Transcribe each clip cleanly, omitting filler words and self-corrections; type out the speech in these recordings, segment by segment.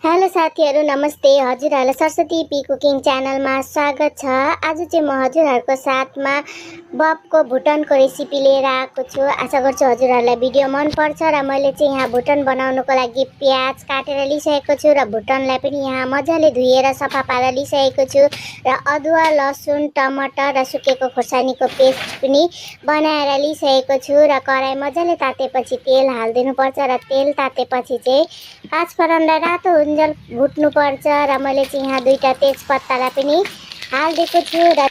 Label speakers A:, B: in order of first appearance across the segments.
A: Hello साथीहरु नमस्ते। हजुरहरुलाई Saraswati P cooking च्यानलमा स्वागत छ। आज चाहिँ म हजुरहरुको साथमा बबको भुटनको रेसिपी लिएर आएको छु। आशा गर्छु हजुरहरुलाई भिडियो मन पर्छ र मैले चाहिँ यहाँ भुटन बनाउनको लागि प्याज काटेर लिइसकेको छु र भुटनलाई पनि यहाँ मजाले धुएर सफा पारेर लिइसकेको छु र अदुवा, लसुन, टमाटर र सुकेको खोर्सानीको पेस्ट पनि बनाएर लिइसकेको छु र कराई मजाले तातेपछि तेल हाल्दिनु पर्छ र तेल तातेपछि चाहिँ पाँचफोरनलाई रातो हुन्जेल भुट्नु पर्छ र मैले चाहिँ यहाँ दुईटा तेजपत्तालाई पनि हाल्दिएको छु र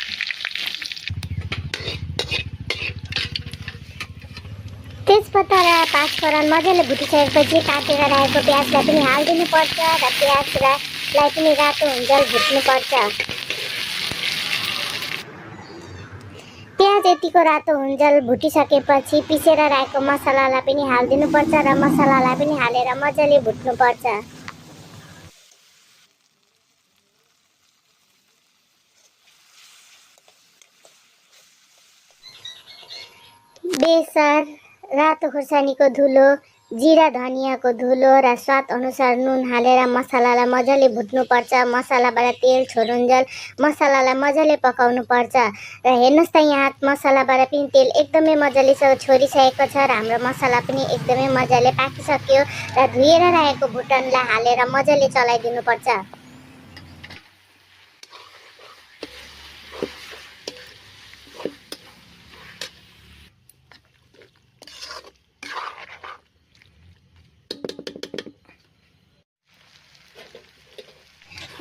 A: तेजपत्ता र पाँचफोरन मजाले भुटिसकेपछि काटेर राखेको प्याजलाई पनि हाल्दिनु पर्छ र प्याजलाई पनि रातो हुन्जेल भुट्नु पर्छ। प्याज यतिको रातो हुन्जेल भुटिसकेपछि पिसेर राखेको मसलालाई पनि हाल्दिनु पर्छ र मसलालाई पनि हालेर मजाले भुट्नु पर्छ। बेसार, रातो खोर्सानीको धुलो, जिरा धनियाको धुलो र स्वाद अनुसार नुन हालेर मसलालाई मजाले भुट्नु पर्छ। मसलाबाट तेल छोडुन्जेल मसलालाई मजाले पकाउनु पर्छ र हेर्नुस् त यहाँ मसलाबाट पनि तेल एकदमै मजाले छोडिसकेको छ र हाम्रो मसला पनि एकदमै मजाले पाकिसक्यो र धुएर राखेको भुटनलाई हालेर मजाले चलाइदिनु पर्छ।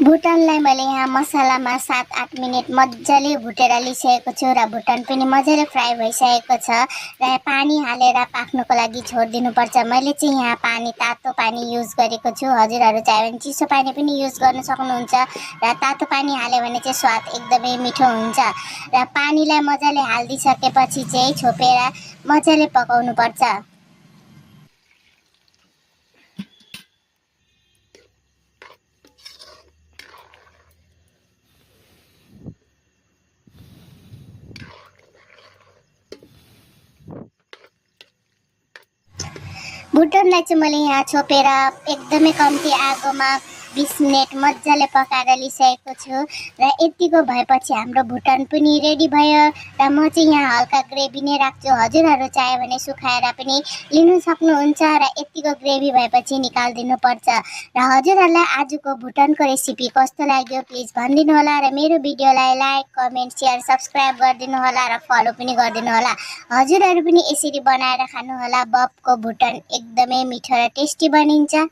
A: भुटनलाई मैले यहाँ मसलामा 7-8 मिनेट मजाले भुटेर लिइसकेको छु र भुटन पनि मजाले फ्राई भइसकेको छ र पानी हालेर पाक्नुको लागि छोडिदिनु पर्छ। मैले चाहिँ यहाँ तातो पानी युज गरेको छु। हजुरहरु चाहे भने चिसो पानी पनि युज गर्न सक्नुहुन्छ र तातो पानी हाल्यो भने चाहिँ स्वाद एकदमै मिठो हुन्छ र पानीलाई मजाले हाल्दिसकेपछि चाहिँ छोपेर मजाले पकाउनु पर्छ। भुटनलाई चाहिँ मैले यहाँ छोपेर एकदमै कम्ती आगोमा 20 मिनेट मजाले पकाएर लिइसकेको छु र यतिको भएपछि हाम्रो भुटन पनि रेडी भयो र म चाहिँ यहाँ हल्का ग्रेभी नै राख्छु। हजुरहरु चाहे भने सुखाएर पनि लिनु सक्नुहुन्छ र यतिको ग्रेभी भएपछि निकाल्दिनु पर्छ। र हजुरहरुलाई आजको भुटनको रेसिपी कस्तो लाग्यो प्लिज भनिदिनु होला र मेरो भिडियोलाई लाइक, कमेन्ट, शेयर, सब्स्क्राइब गरिदिनु होला र फलो पनि गरिदिनु होला। हजुरहरु पनि यसरी बनाएर खानु होला। बबको भुटन एकदमै मिठो र टेस्टी बनिन्छ।